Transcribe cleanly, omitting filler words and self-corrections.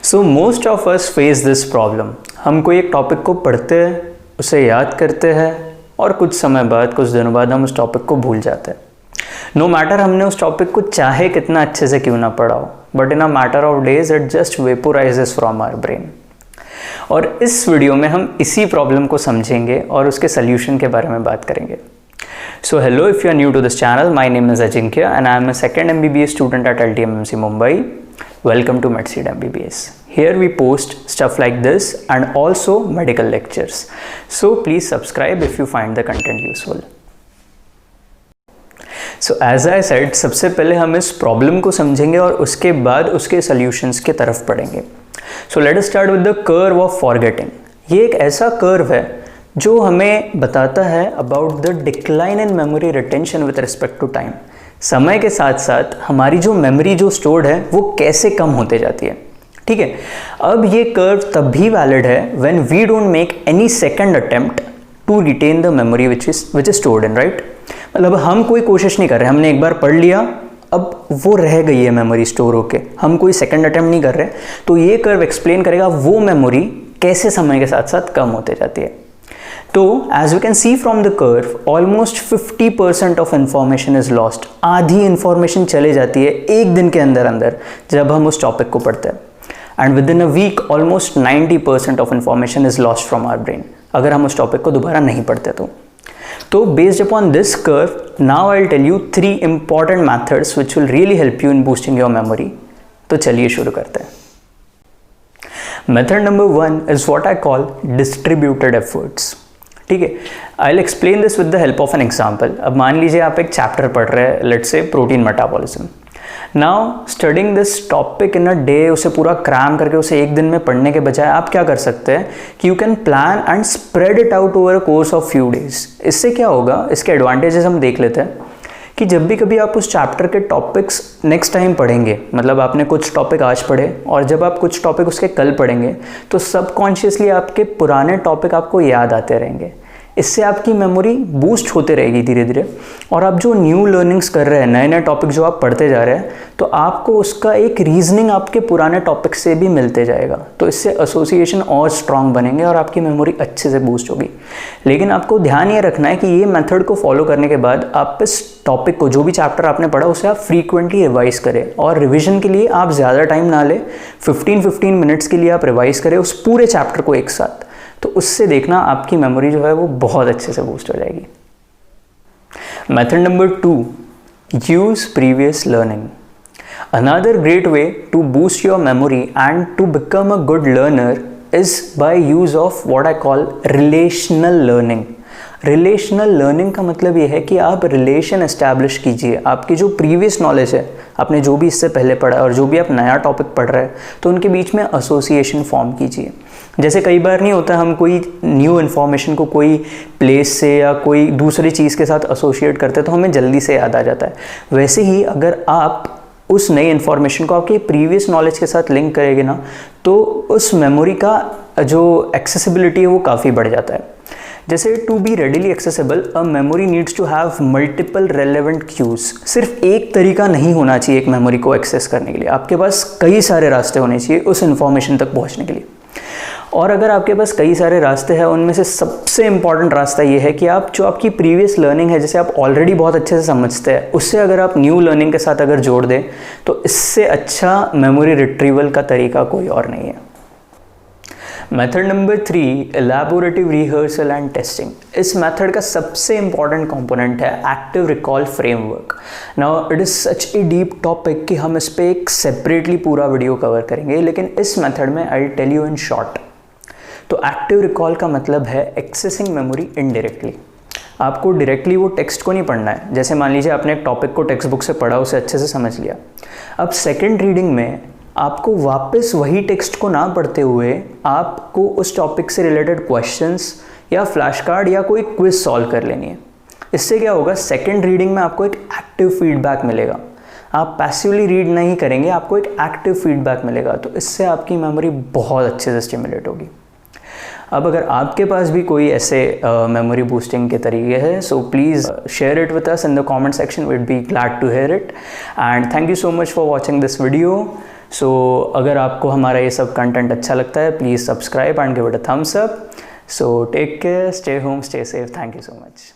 So most of us face this problem. हम कोई एक टॉपिक को पढ़ते हैं, उसे याद करते हैं और कुछ समय बाद, कुछ दिनों बाद हम उस टॉपिक को भूल जाते हैं। नो मैटर हमने उस टॉपिक को चाहे कितना अच्छे से क्यों ना पढ़ा हो, but in a matter of days it just vaporises from our brain. और इस वीडियो में हम इसी प्रॉब्लम को समझेंगे और उसके सोल्यूशन के बारे में बात करेंगे। So hello, if you are new to this channel, my name is Ajinkya and I am a second MBBS student at LTMMC Mumbai. Welcome to MedSeed MBBS. Here we post stuff like this and also medical lectures. So please subscribe if you find the content useful. So as I said, सबसे पहले हम इस problem को समझेंगे और उसके बाद उसके सॉल्यूशंस की तरफ पढ़ेंगे। So let us start with the curve of forgetting. ये एक ऐसा कर्व है जो हमें बताता है about the decline in memory retention with respect to time. समय के साथ साथ हमारी जो मेमोरी जो स्टोर्ड है वो कैसे कम होते जाती है। ठीक है, अब ये कर्व तब भी वैलिड है when we don't make any second attempt to retain the memory which is stored in, right. मतलब हम कोई कोशिश नहीं कर रहे, हमने एक बार पढ़ लिया, अब वो रह गई है मेमोरी स्टोर होके, हम कोई सेकंड अटेम्प्ट नहीं कर रहे। तो ये कर्व एक्सप्लेन करेगा वो मेमोरी कैसे समय के साथ साथ कम होते जाती है। तो as we can see from the curve, almost 50% of information is lost. आधी इंफॉर्मेशन चले जाती है एक दिन के अंदर अंदर जब हम उस टॉपिक को पढ़ते हैं। And within a week almost 90% of information is lost from our brain, अगर हम उस टॉपिक को दोबारा नहीं पढ़ते तो based upon this curve now I will tell you 3 important methods which will really help you in boosting your memory. तो चलिए शुरू करते हैं। Method number 1 is what I call distributed efforts. ठीक है, I will explain this with the help of an example. अब मान लीजिए आप एक चैप्टर पढ़ रहे हैं, let's say protein metabolism. Now studying this topic in a day, उसे पूरा क्रैम करके उसे एक दिन में पढ़ने के बजाय आप क्या कर सकते हैं कि you can plan and spread it out over a course of few days. इससे क्या होगा, इसके एडवांटेजेस हम देख लेते हैं कि जब भी कभी आप उस चैप्टर के टॉपिक्स नेक्स्ट टाइम पढ़ेंगे, मतलब आपने कुछ टॉपिक आज पढ़े और जब आप कुछ टॉपिक उसके कल पढ़ेंगे तो सबकॉन्शियसली आपके पुराने टॉपिक आपको याद आते रहेंगे। इससे आपकी मेमोरी बूस्ट होते रहेगी धीरे धीरे, और आप जो न्यू लर्निंग्स कर रहे हैं, नए नए टॉपिक जो आप पढ़ते जा रहे हैं, तो आपको उसका एक रीजनिंग आपके पुराने टॉपिक से भी मिलते जाएगा। तो इससे एसोसिएशन और स्ट्रांग बनेंगे और आपकी मेमोरी अच्छे से बूस्ट होगी। लेकिन आपको ध्यान ये रखना है कि ये मेथड को फॉलो करने के बाद आप इस टॉपिक को, जो भी चैप्टर आपने पढ़ा, उसे आप फ्रीक्वेंटली रिवाइज करें। और रिविजन के लिए आप ज़्यादा टाइम ना लें, 15-15 मिनट्स के लिए आप रिवाइज करें उस पूरे चैप्टर को एक साथ। तो उससे देखना आपकी मेमोरी जो है वो बहुत अच्छे से बूस्ट हो जाएगी। Method number 2, use previous learning. Another great way to boost your memory and to become a good learner is by use of what I call relational learning. Relational learning का मतलब ये है कि आप रिलेशन एस्टैब्लिश कीजिए। आपकी जो previous knowledge है, आपने जो भी इससे पहले पढ़ा और जो भी आप नया टॉपिक पढ़ रहे हैं, तो उनके बीच में एसोसिएशन फॉर्म कीजिए। जैसे कई बार नहीं होता, हम कोई न्यू इन्फॉर्मेशन को कोई प्लेस से या कोई दूसरी चीज़ के साथ एसोसिएट करते हैं तो हमें जल्दी से याद आ जाता है। वैसे ही अगर आप उस नई इन्फॉर्मेशन को आपके प्रीवियस नॉलेज के साथ लिंक करेंगे ना, तो उस मेमोरी का जो एक्सेसिबिलिटी है वो काफ़ी बढ़ जाता है। जैसे to be readily accessible a memory needs to have multiple relevant cues. सिर्फ एक तरीका नहीं होना चाहिए एक मेमोरी को एक्सेस करने के लिए, आपके पास कई सारे रास्ते होने चाहिए उस इन्फॉर्मेशन तक पहुंचने के लिए। और अगर आपके पास कई सारे रास्ते हैं, उनमें से सबसे इंपॉर्टेंट रास्ता ये है कि आप जो आपकी प्रीवियस लर्निंग है, जैसे आप ऑलरेडी बहुत अच्छे से समझते हैं, उससे अगर आप न्यू लर्निंग के साथ अगर जोड़ दें तो इससे अच्छा मेमोरी रिट्रीवल का तरीका कोई और नहीं है। Method number 3, elaborative rehearsal and testing. इस मेथड का सबसे इंपॉर्टेंट कंपोनेंट है active recall framework. Now it is such a deep topic कि हम इस पर एक सेपरेटली पूरा वीडियो कवर करेंगे, लेकिन इस मेथड में I will tell you in short. तो एक्टिव रिकॉल का मतलब है एक्सेसिंग मेमोरी इनडायरेक्टली। आपको डायरेक्टली वो टेक्स्ट को नहीं पढ़ना है। जैसे मान लीजिए आपने एक टॉपिक को टेक्स्ट बुक से पढ़ा, उसे अच्छे से समझ लिया। अब सेकेंड रीडिंग में आपको वापस वही टेक्स्ट को ना पढ़ते हुए आपको उस टॉपिक से रिलेटेड क्वेश्चंस या फ्लैश कार्ड या कोई क्विज सॉल्व कर लेनी है। इससे क्या होगा, सेकेंड रीडिंग में आपको एक एक्टिव फीडबैक मिलेगा। आप पैसिवली रीड नहीं करेंगे, आपको एक एक्टिव फीडबैक मिलेगा। तो इससे आपकी मेमोरी बहुत अच्छे से स्टिमुलेट होगी। अब अगर आपके पास भी कोई ऐसे मेमोरी बूस्टिंग के तरीके हैं, so please share it with us in the comment section, we'd be glad to hear it. And thank you so much for watching this video. So अगर आपको हमारा ये सब कंटेंट अच्छा लगता है, please subscribe and give it a thumbs up. So take care, stay home, stay safe. Thank you so much.